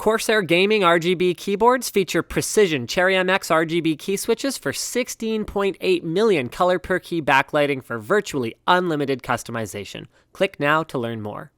Corsair Gaming RGB keyboards feature precision Cherry MX RGB key switches for 16.8 million color per key backlighting for virtually unlimited customization. Click now to learn more.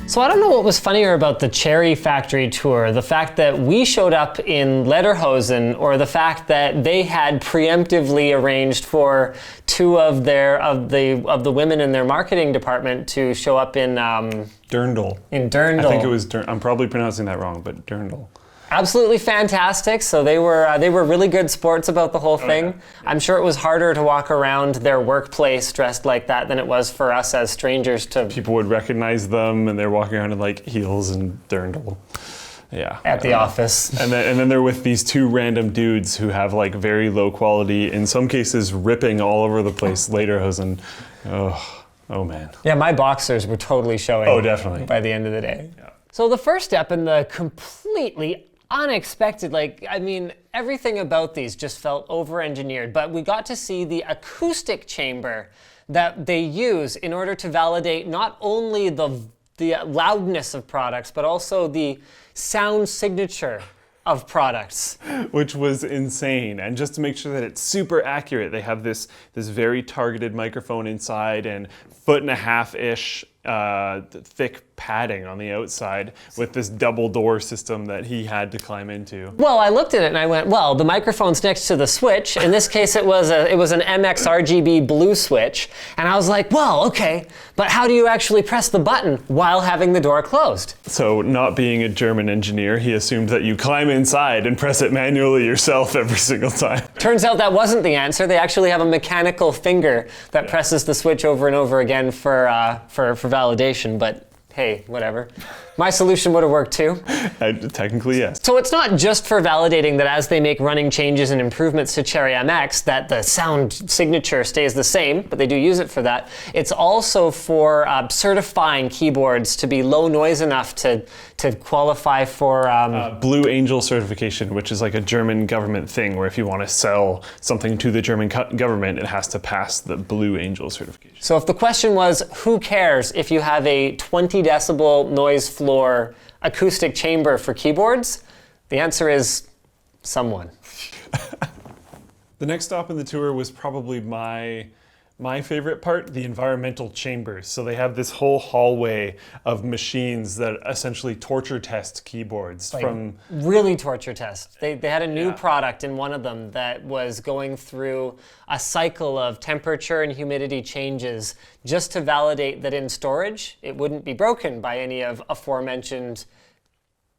So I don't know what was funnier about the Cherry factory tour, the fact that we showed up in Lederhosen or the fact that they had preemptively arranged for two of the women in their marketing department to show up in Dirndl. In Dirndl. I think it was I'm probably pronouncing that wrong, but Dirndl. Absolutely fantastic. So they were really good sports about the whole thing. Yeah. I'm sure it was harder to walk around their workplace dressed like that than it was for us as strangers to. People would recognize them, and they're walking around in like heels and dirndl. Yeah. At the office. And then they're with these two random dudes who have like very low quality, in some cases ripping all over the place lederhosen. Oh man. Yeah, my boxers were totally showing. Oh, definitely. By the end of the day. Yeah. So the first step in the completely unexpected, everything about these just felt over-engineered, but we got to see the acoustic chamber that they use in order to validate not only the loudness of products, but also the sound signature of products. Which was insane. And just to make sure that it's super accurate, they have this very targeted microphone inside and 1.5-ish thick padding on the outside with this double door system that he had to climb into. Well, I looked at it and I went, well, the microphone's next to the switch. In this case, it was an MX RGB blue switch. And I was like, well, okay, but how do you actually press the button while having the door closed? So not being a German engineer, he assumed that you climb inside and press it manually yourself every single time. Turns out that wasn't the answer. They actually have a mechanical finger that presses the switch over and over again for validation, but hey, whatever. My solution would have worked too. Technically, yes. So it's not just for validating that as they make running changes and improvements to Cherry MX that the sound signature stays the same, but they do use it for that. It's also for certifying keyboards to be low noise enough to qualify for... Blue Angel certification, which is like a German government thing where if you want to sell something to the German government, it has to pass the Blue Angel certification. So if the question was, who cares if you have a 20 decibel noise floor acoustic chamber for keyboards? The answer is someone. The next stop in the tour was probably my favorite part, the environmental chambers. So they have this whole hallway of machines that essentially torture test keyboards really torture test. They had a new product in one of them that was going through a cycle of temperature and humidity changes just to validate that in storage it wouldn't be broken by any of aforementioned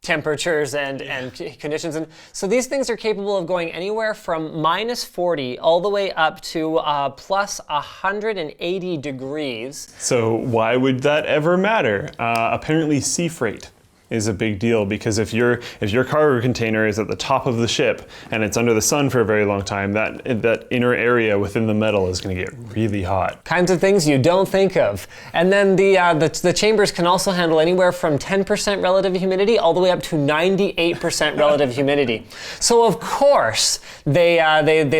temperatures and conditions. And so these things are capable of going anywhere from -40 all the way up to plus 180 degrees. So why would that ever matter? Apparently sea freight is a big deal, because if your cargo container is at the top of the ship and it's under the sun for a very long time, that inner area within the metal is going to get really hot. Kinds of things you don't think of. And then the chambers can also handle anywhere from 10% relative humidity all the way up to 98% relative humidity. So of course they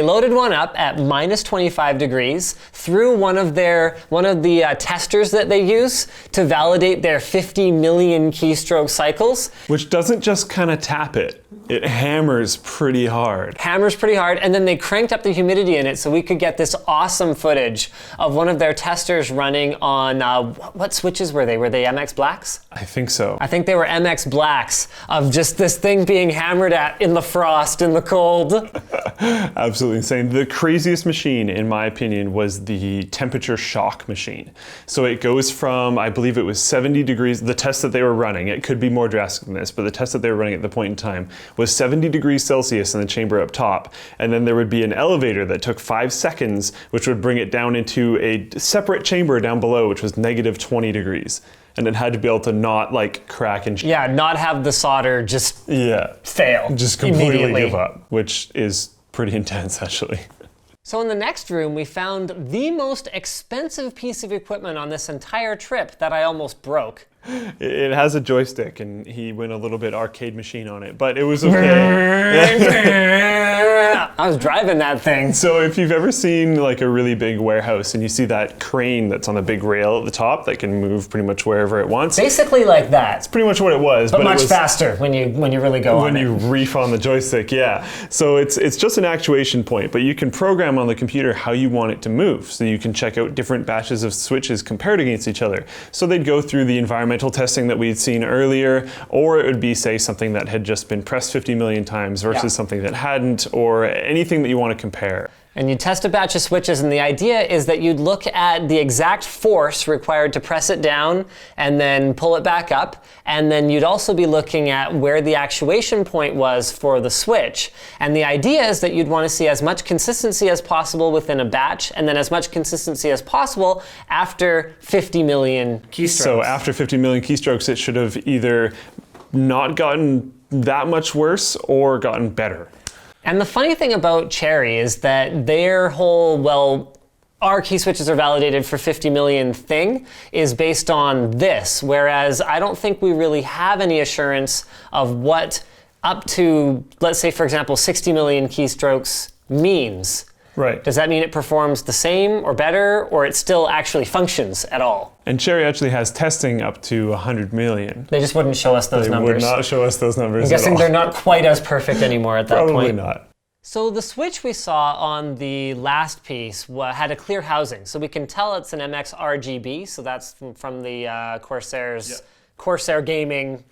loaded one up at -25 degrees through one of the testers that they use to validate their 50 million keystroke cycles. Which doesn't just kind of tap it. It hammers pretty hard. And then they cranked up the humidity in it so we could get this awesome footage of one of their testers running on, what switches were they? Were they MX Blacks? I think so. I think they were MX Blacks, of just this thing being hammered at in the frost, in the cold. Absolutely insane. The craziest machine, in my opinion, was the temperature shock machine. So it goes from, I believe it was 70 degrees, the test that they were running, it could be more drastic than this, but the test that they were running at the point in time was 70 degrees Celsius in the chamber up top, and then there would be an elevator that took 5 seconds, which would bring it down into a separate chamber down below, which was -20 degrees. And it had to be able to not like crack and... Yeah, not have the solder just fail. Just completely give up, which is pretty intense actually. So in the next room, we found the most expensive piece of equipment on this entire trip that I almost broke. It has a joystick, and he went a little bit arcade machine on it, but it was okay. I was driving that thing. So if you've ever seen like a really big warehouse and you see that crane that's on the big rail at the top that can move pretty much wherever it wants. Basically like that. It's pretty much what it was. But much it was faster when you really go on it. When you reef on the joystick, yeah. So it's just an actuation point, but you can program on the computer how you want it to move. So you can check out different batches of switches compared against each other. So they'd go through the environmental testing that we had seen earlier, or it would be, say, something that had just been pressed 50 million times versus something that hadn't, or anything that you want to compare. And you test a batch of switches, and the idea is that you'd look at the exact force required to press it down and then pull it back up, and then you'd also be looking at where the actuation point was for the switch. And the idea is that you'd want to see as much consistency as possible within a batch, and then as much consistency as possible after 50 million keystrokes. So after 50 million keystrokes, it should have either not gotten that much worse or gotten better. And the funny thing about Cherry is that their whole, well, our key switches are validated for 50 million thing is based on this, whereas I don't think we really have any assurance of what up to, let's say, for example, 60 million keystrokes means. Right. Does that mean it performs the same or better, or it still actually functions at all? And Cherry actually has testing up to 100 million. They just wouldn't show us those numbers. They would not show us those numbers I'm guessing at all. they're not quite as perfect anymore at that point. Probably not. So the switch we saw on the last piece had a clear housing. So we can tell it's an MX RGB. So that's from the Corsair Gaming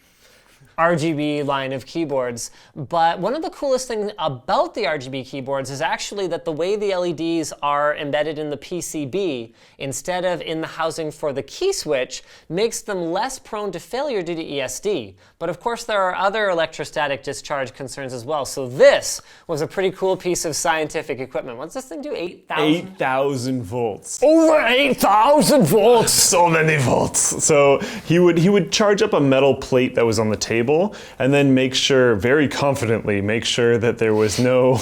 RGB line of keyboards. But one of the coolest things about the RGB keyboards is actually that the way the LEDs are embedded in the PCB instead of in the housing for the key switch makes them less prone to failure due to ESD. But of course there are other electrostatic discharge concerns as well. So this was a pretty cool piece of scientific equipment. What's this thing do? 8,000? 8,000 volts. Over 8,000 volts! So many volts. So he would charge up a metal plate that was on the table and then very confidently make sure that there was no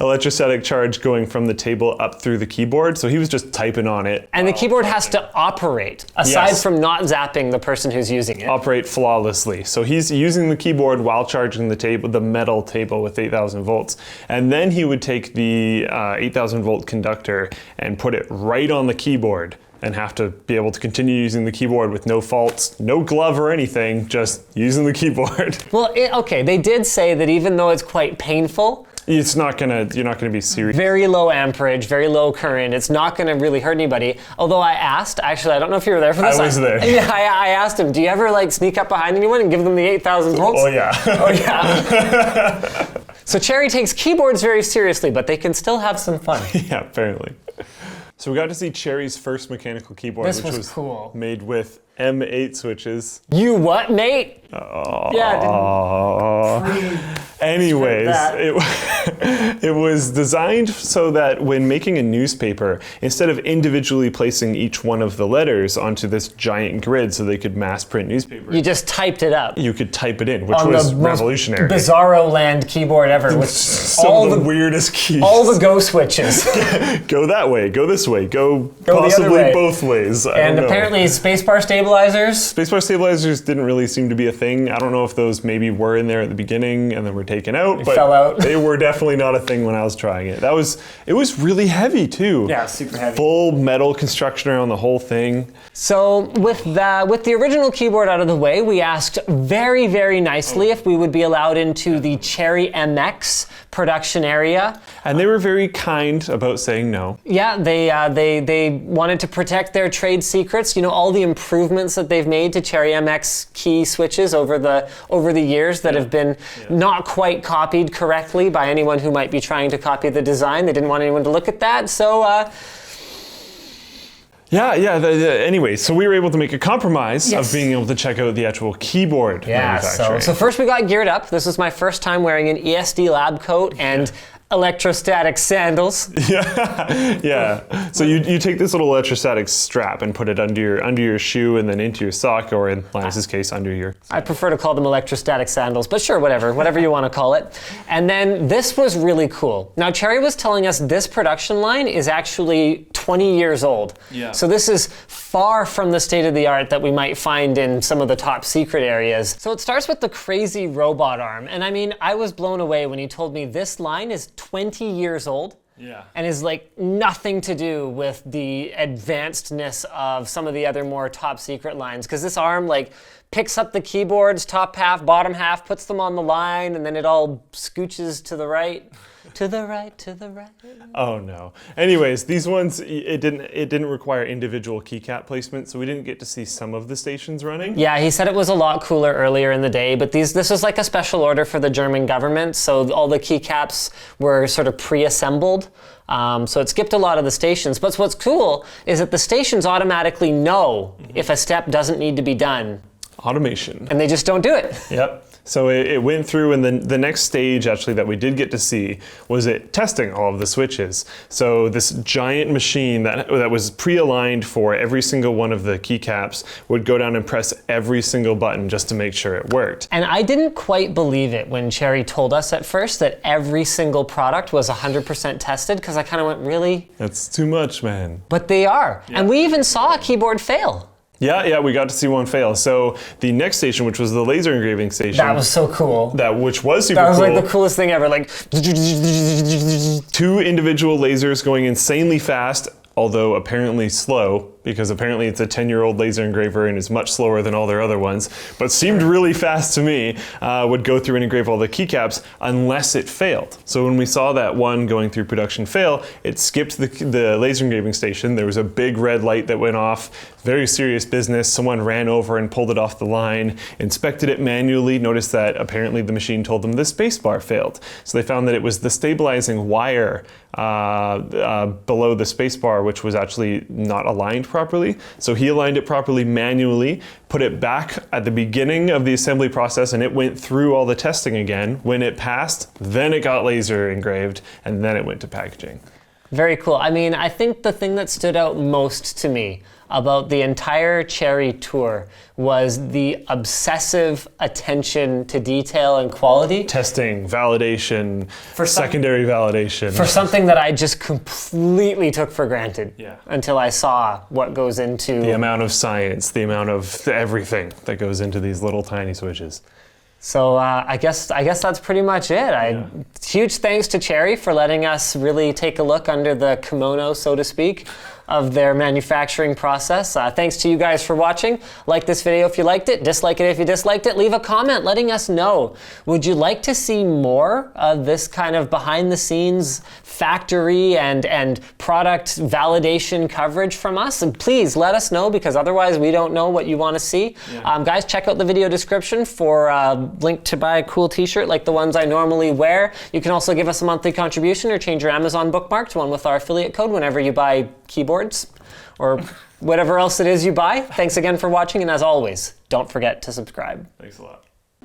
electrostatic charge going from the table up through the keyboard. So he was just typing on it. And the keyboard has to operate, aside from not zapping the person who's using it. Operate flawlessly. So he's using the keyboard while charging the metal table with 8,000 volts. And then he would take the 8,000 volt conductor and put it right on the keyboard, and have to be able to continue using the keyboard with no faults, no glove or anything, just using the keyboard. Well, okay, they did say that even though it's quite painful, you're not gonna be serious. Very low amperage, very low current. It's not gonna really hurt anybody. Although I asked, actually, I don't know if you were there for this. I was there. Yeah, I asked him, do you ever sneak up behind anyone and give them the 8,000 volts? Oh yeah. Oh yeah. So Cherry takes keyboards very seriously, but they can still have some fun. Yeah, apparently. So we got to see Cherry's first mechanical keyboard, which was cool. Made with M8 switches. You what, mate? Anyways, it was designed so that when making a newspaper, instead of individually placing each one of the letters onto this giant grid so they could mass print newspapers, you just typed it up. You could type it in, which was revolutionary. Bizarro land keyboard ever with all the weirdest keys. All the go switches. Go that way, go this way, go possibly both ways. And apparently spacebar stabilizers. Spacebar stabilizers didn't really seem to be a thing. I don't know if those maybe were in there at the beginning and then were taken out, but fell out. They were definitely not a thing when I was trying it. It was really heavy too. Yeah, super heavy. Full metal construction around the whole thing. So with the original keyboard out of the way, we asked very, very nicely if we would be allowed into the Cherry MX production area. And they were very kind about saying no. Yeah, they wanted to protect their trade secrets. You know, all the improvements that they've made to Cherry MX key switches over the years that have been not quite copied correctly by anyone who might be trying to copy the design. They didn't want anyone to look at that, so anyway, so we were able to make a compromise of being able to check out the actual keyboard manufacturing. So first we got geared up. This was my first time wearing an ESD lab coat, and electrostatic sandals. Yeah. So you take this little electrostatic strap and put it under your shoe and then into your sock, or in Linus's case, under your... I prefer to call them electrostatic sandals, but sure, whatever you want to call it. And then this was really cool. Now, Cherry was telling us this production line is actually 20 years old. Yeah. So this is far from the state of the art that we might find in some of the top secret areas. So it starts with the crazy robot arm. And I mean, I was blown away when he told me this line is 20 years old. Yeah. And is like nothing to do with the advancedness of some of the other more top secret lines. Because this arm like picks up the keyboards, top half, bottom half, puts them on the line, and then it all scooches to the right. To the right, to the right. Oh no. Anyways, these ones, it didn't require individual keycap placement, so we didn't get to see some of the stations running. Yeah, he said it was a lot cooler earlier in the day, but this was like a special order for the German government, so all the keycaps were sort of pre-assembled. So it skipped a lot of the stations. But what's cool is that the stations automatically know if a step doesn't need to be done. Automation. And they just don't do it. Yep. So it went through, and then the next stage actually that we did get to see was it testing all of the switches. So this giant machine that was pre-aligned for every single one of the keycaps would go down and press every single button just to make sure it worked. And I didn't quite believe it when Cherry told us at first that every single product was 100% tested, because I kind of went, really? That's too much, man. But they are. Yeah. And we even saw a keyboard fail. Yeah, we got to see one fail. So the next station, which was the laser engraving station. That was so cool. Which was super cool. That was like the coolest thing ever. Like 2 individual lasers going insanely fast, although apparently slow, because apparently it's a 10-year-old laser engraver and is much slower than all their other ones, but seemed really fast to me, would go through and engrave all the keycaps unless it failed. So when we saw that one going through production fail, it skipped the laser engraving station. There was a big red light that went off, very serious business. Someone ran over and pulled it off the line, inspected it manually, noticed that apparently the machine told them the spacebar failed. So they found that it was the stabilizing wire below the spacebar, which was actually not aligned properly. So he aligned it properly manually, put it back at the beginning of the assembly process, and it went through all the testing again. When it passed, then it got laser engraved, and then it went to packaging. Very cool. I mean, I think the thing that stood out most to me about the entire Cherry tour was the obsessive attention to detail and quality. Testing, validation, secondary validation. For something that I just completely took for granted until I saw what goes into... The amount of science, the amount of everything that goes into these little tiny switches. So I guess that's pretty much it. Huge thanks to Cherry for letting us really take a look under the kimono, so to speak, of their manufacturing process. Thanks to you guys for watching. Like this video if you liked it, dislike it if you disliked it, leave a comment letting us know. Would you like to see more of this kind of behind the scenes factory and product validation coverage from us? And please let us know, because otherwise we don't know what you want to see. Guys, check out the video description for a link to buy a cool t-shirt like the ones I normally wear. You can also give us a monthly contribution or change your Amazon bookmark to one with our affiliate code whenever you buy keyboards or whatever else it is you buy. Thanks again for watching, and as always, don't forget to subscribe. Thanks a lot.